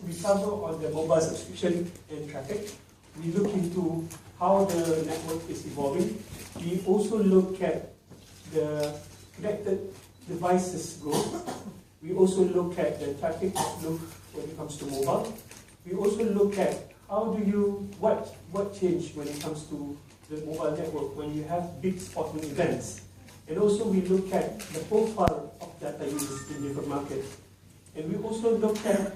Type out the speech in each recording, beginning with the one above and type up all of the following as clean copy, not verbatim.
we cover on the mobile subscription and traffic. We look into how the network is evolving. We also look at the connected devices growth. We also look at the traffic outlook when it comes to mobile. We also look at what changed when it comes to the mobile network when you have big sporting events. And also we look at the profile of data users in different markets. And we also look at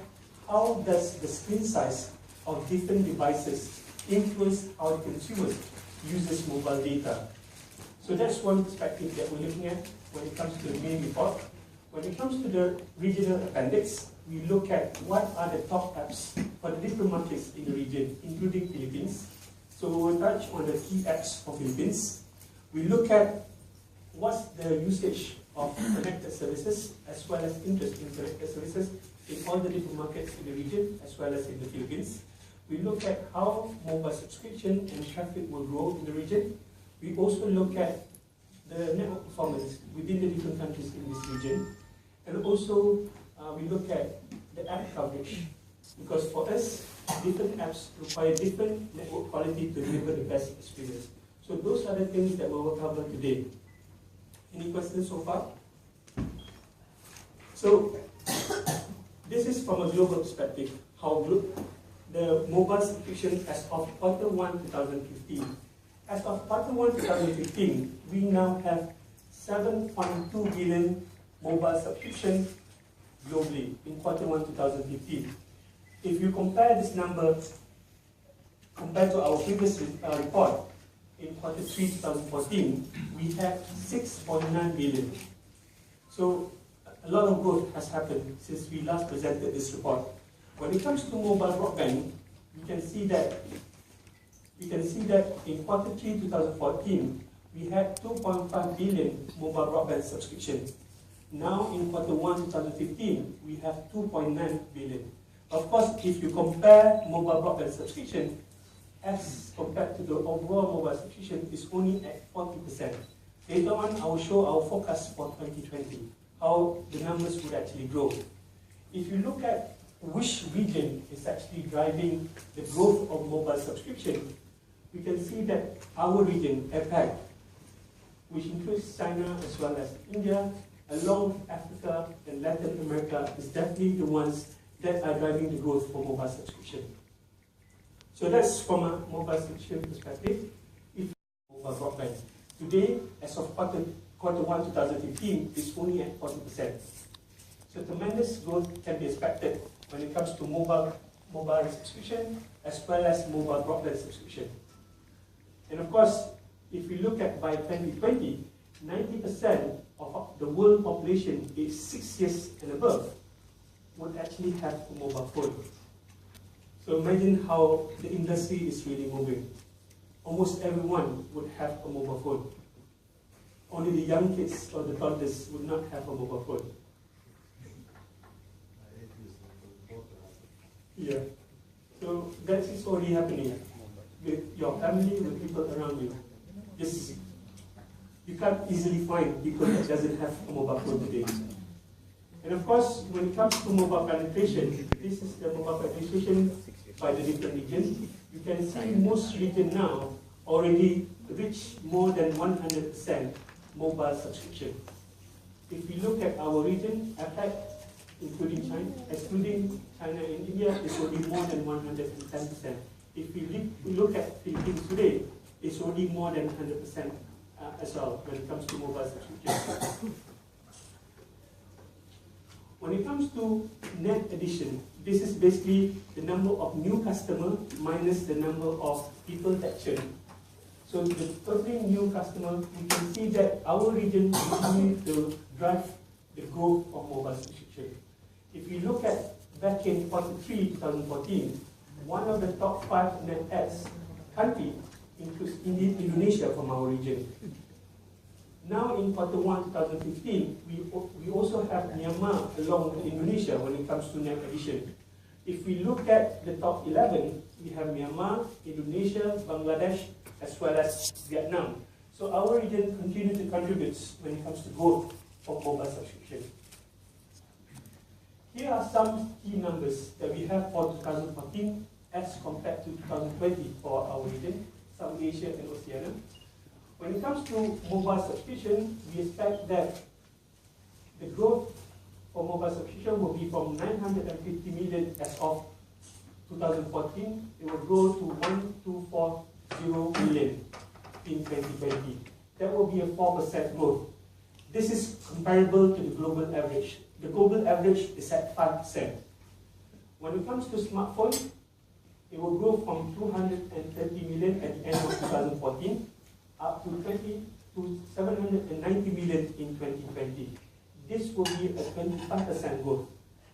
how does the screen size of different devices influence how the consumers uses mobile data. So that's one perspective that we're looking at when it comes to the main report. When it comes to the regional appendix, we look at what are the top apps for the different markets in the region, including Philippines. So we'll touch on the key apps for Philippines. We look at what's the usage of connected services, as well as interest in connected services in all the different markets in the region, as well as in the Philippines. We look at how mobile subscription and traffic will grow in the region. We also look at the network performance within the different countries in this region. And also, we look at the app coverage. Because for us, different apps require different network quality to deliver the best experience. So those are the things that we will cover today. Any questions so far? So, this is from a global perspective, how the mobile subscription as of Q1 2015. As of Q1 2015, we now have 7.2 billion mobile subscription globally in Q1 2015. If you compare this number compared to our previous report in Q3 2014, we have 6.9 billion. So a lot of growth has happened since we last presented this report. When it comes to mobile broadband, we can see that in Q3 2014, we had 2.5 billion mobile broadband subscription. Now in Q1 2015, we have 2.9 billion. Of course, if you compare mobile broadband subscription as compared to the overall mobile subscription, is only at 40%. Later on, I will show our forecast for 2020, how the numbers would actually grow. If you look at which region is actually driving the growth of mobile subscription, we can see that our region, APAC, which includes China as well as India, along Africa and Latin America, is definitely the ones that are driving the growth for mobile subscription. So that's from a mobile subscription perspective. If mobile broadband today, as of Q1 2015, is only at 40%. So tremendous growth can be expected when it comes to mobile subscription as well as mobile broadband subscription. And of course, if we look at by 2020, 90% of the world population is 6 years and above would actually have a mobile phone. So imagine how the industry is really moving. Almost everyone would have a mobile phone. Only the young kids or the toddlers would not have a mobile phone. Yeah. So that is already happening with your family, with people around you. You can't easily find people that doesn't have a mobile phone today. And of course, when it comes to mobile penetration, this is the mobile penetration by the different regions. You can see most regions now already reach more than 100% mobile subscription. If we look at our region, APAC, excluding China and India, is already more than 110%. If we look at Philippines today, it's already more than 100% as well when it comes to mobile subscription. When it comes to net addition, this is basically the number of new customers minus the number of people that churn. So the every new customer, we can see that our region continues to drive the growth of mobile subscription. If we look at back in Q3 2014, one of the top 5 net adds country includes Indonesia from our region. Now in Q1 2015, we also have Myanmar along with Indonesia when it comes to net addition. If we look at the top 11, we have Myanmar, Indonesia, Bangladesh, as well as Vietnam. So our region continues to contribute when it comes to growth of mobile subscription. Here are some key numbers that we have for 2014 as compared to 2020 for our region, South Asia and Oceania. When it comes to mobile subscription, we expect that the growth for mobile subscription will be from 950 million as of 2014, it will grow to 1240 million in 2020. That will be a 4% growth. This is comparable to the global average. The global average is at 5%. When it comes to smartphones, it will grow from 230 million at the end of 2014 up to 790 million in 2020. This will be a 25% growth.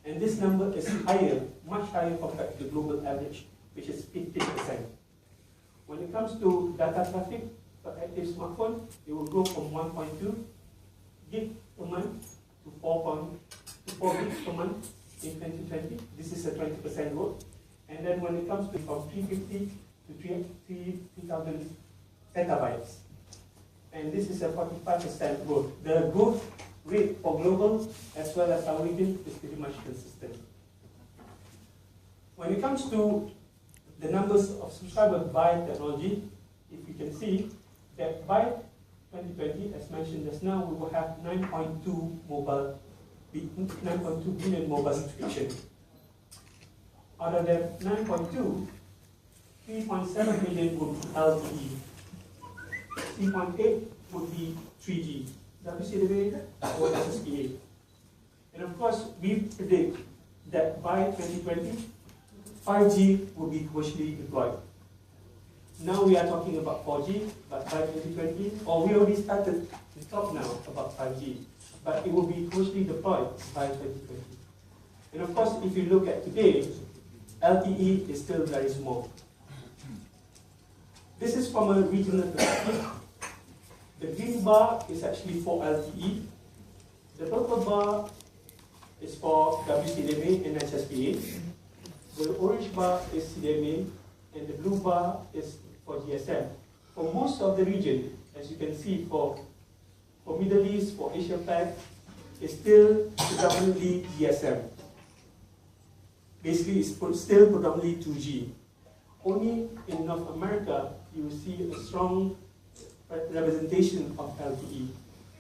And this number is higher, much higher compared to the global average, which is 15%. When it comes to data traffic per active smartphone, it will grow from 1.2 gig per month to 4 gigs per month in 2020. This is a 20% growth. And then when it comes to from 350 to 3,000 petabytes. And this is a 45% growth. The growth rate for global as well as our region is pretty much consistent. When it comes to the numbers of subscribers by technology, if you can see that by 2020, as mentioned just now, we will have 9.2 billion mobile subscriptions. Out of that 9.2, 3.7 million would be LTE, 3.8 would be 3G, WCDMA or SSPA. And of course, we predict that by 2020, 5G will be commercially deployed. Now we are talking about 4G, but by 2020, or we already started to talk now about 5G, but it will be commercially deployed by 2020. And of course, if you look at today, LTE is still very small. This is from a regional perspective. The green bar is actually for LTE. The purple bar is for WCDMA and SSPA. The orange bar is CDMA, and the blue bar is for GSM. For most of the region, as you can see, for Middle East, for Asia Pac, it's still predominantly GSM. Basically, it's still predominantly 2G. Only in North America, you will see a strong representation of LTE.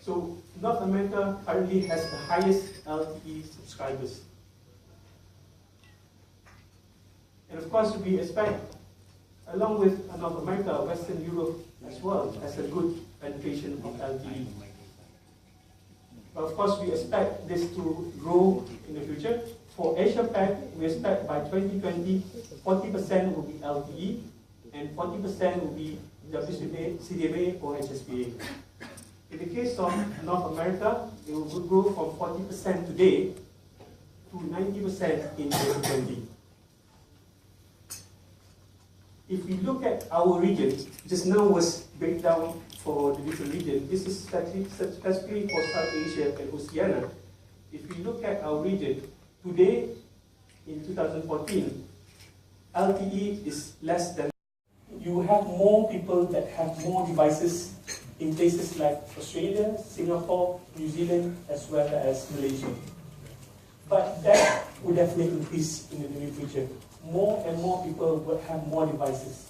So North America currently has the highest LTE subscribers. And of course, we expect, along with North America, Western Europe as well has a good penetration of LTE. But of course, we expect this to grow in the future. For Asia Pac, we expect by 2020, 40% will be LTE and 40% will be WCDMA, CDMA or HSPA. In the case of North America, it will grow from 40% today to 90% in 2020. If we look at our region, just now was breakdown for the different regions. This is specifically for South Asia and Oceania. If we look at our region, today, in 2014, LTE is less than. You have more people that have more devices in places like Australia, Singapore, New Zealand, as well as Malaysia. But that will definitely increase in the near future. More and more people will have more devices.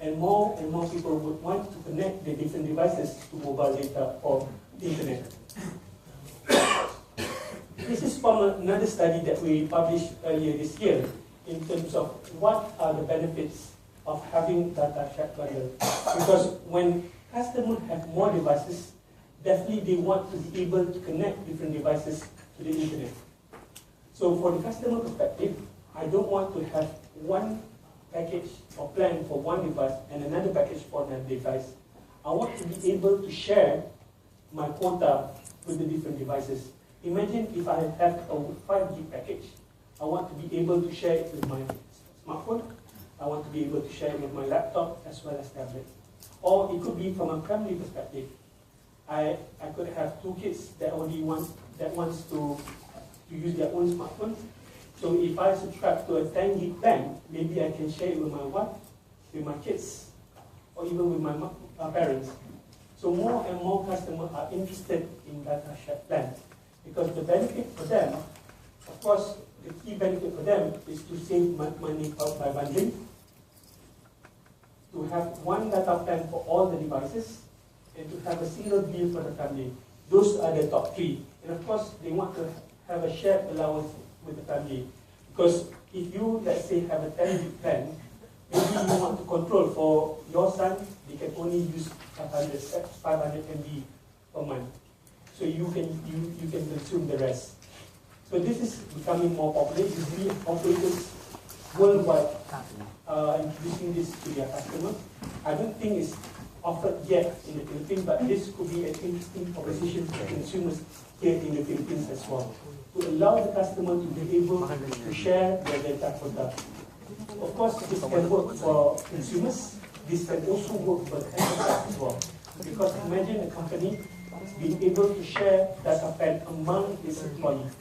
And more people would want to connect the different devices to mobile data or internet. This is from another study that we published earlier this year in terms of what are the benefits of having data shared bundle. Because when customers have more devices, definitely they want to be able to connect different devices to the internet. So for the customer perspective, I don't want to have one package or plan for one device and another package for another device. I want to be able to share my quota with the different devices. Imagine if I have a 5G package. I want to be able to share it with my smartphone. I want to be able to share it with my laptop as well as tablet. Or it could be from a family perspective. I could have two kids that wants to use their own smartphone. So if I subscribe to a 10 gig plan, maybe I can share it with my wife, with my kids, or even with my parents. So more and more customers are interested in data share plans because the benefit for them Of course, the key benefit for them is to save money by bundling, to have one data plan for all the devices, and to have a single bill for the family. Those are the top three. And of course, they want to have a shared allowance with the family. Because if you, let's say, have a 10-gig plan, maybe you want to control for your son, they can only use 500 MB per month. So you can consume the rest. So this is becoming more popular. You see operators worldwide introducing this to their customers. I don't think it's offered yet in the Philippines, but this could be an interesting proposition for consumers here in the Philippines as well, to allow the customer to be able to share their data quota. Of course, this can work for consumers. This can also work for the enterprise as well. Because imagine a company being able to share data plan among its employees.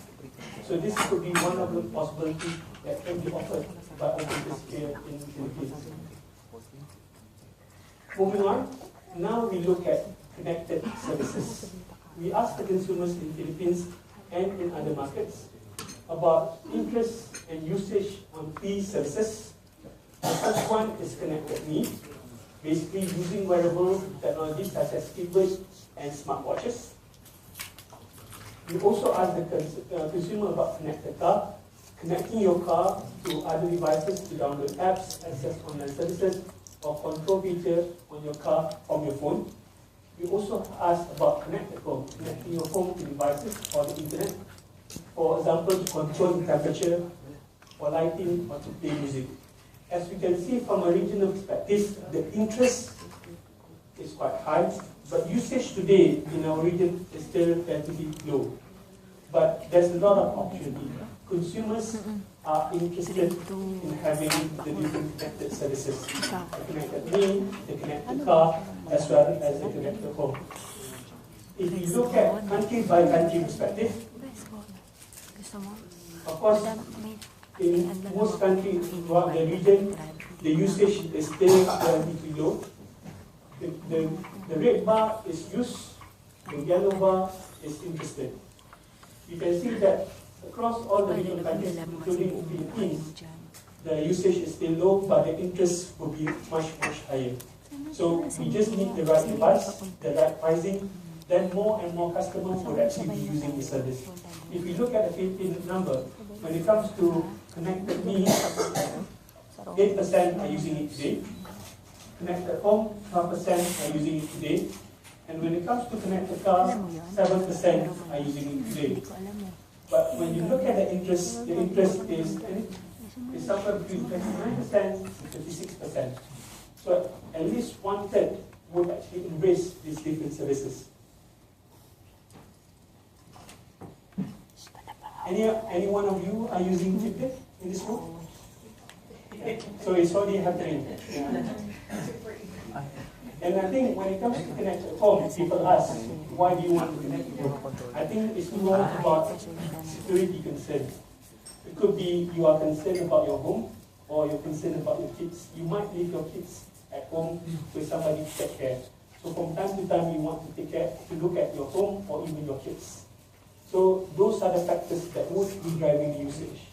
So this could be one of the possibilities that can be offered by operators here in the Philippines. Moving on, now we look at connected services. We ask the consumers in the Philippines and in other markets about interest and usage on these services. The first one is Connected Me, basically using wearable technologies such as keyboards and smartwatches. We also ask the consumer about Connected Car, connecting your car to other devices to download apps, access online services, or control features on your car from your phone. We also ask about Connected Home, connecting your home to devices or the internet. For example, to control the temperature, or lighting, or to play music. As we can see from a regional perspective, the interest is quite high, but usage today in our region is still relatively low. But there's a lot of opportunity. Consumers are interested in having the different connected services. The Connected Me, the Connected Car, as well as the Connected Home. If you look at country by country perspective, of course, in most countries throughout the region, the usage is still relatively low. The red bar is used, the yellow bar is interested. You can see that across all the regional countries, including the Philippines, the usage is still low, but the interest will be much higher. So we just need the right device, the right pricing, then more and more customers will actually be using the service. If we look at the Philippine number, when it comes to Connected Me, 8% are using it today. Connected Home, 12% are using it today. And when it comes to Connected Car, 7% are using it today. But when you look at the interest is somewhere between 29% to 56%. So at least 1/3 would actually embrace these different services. Any one of you are using Fitbit in this room? So it's already happening. Yeah. And I think when it comes to Connected Home, people ask, why do you want to connect your home? I think it's more about security concern. It could be you are concerned about your home, or you're concerned about your kids. You might leave your kids at home with somebody to take care. So from time to time, you want to take care, to look at your home or even your kids. So those are the factors that would be driving the usage.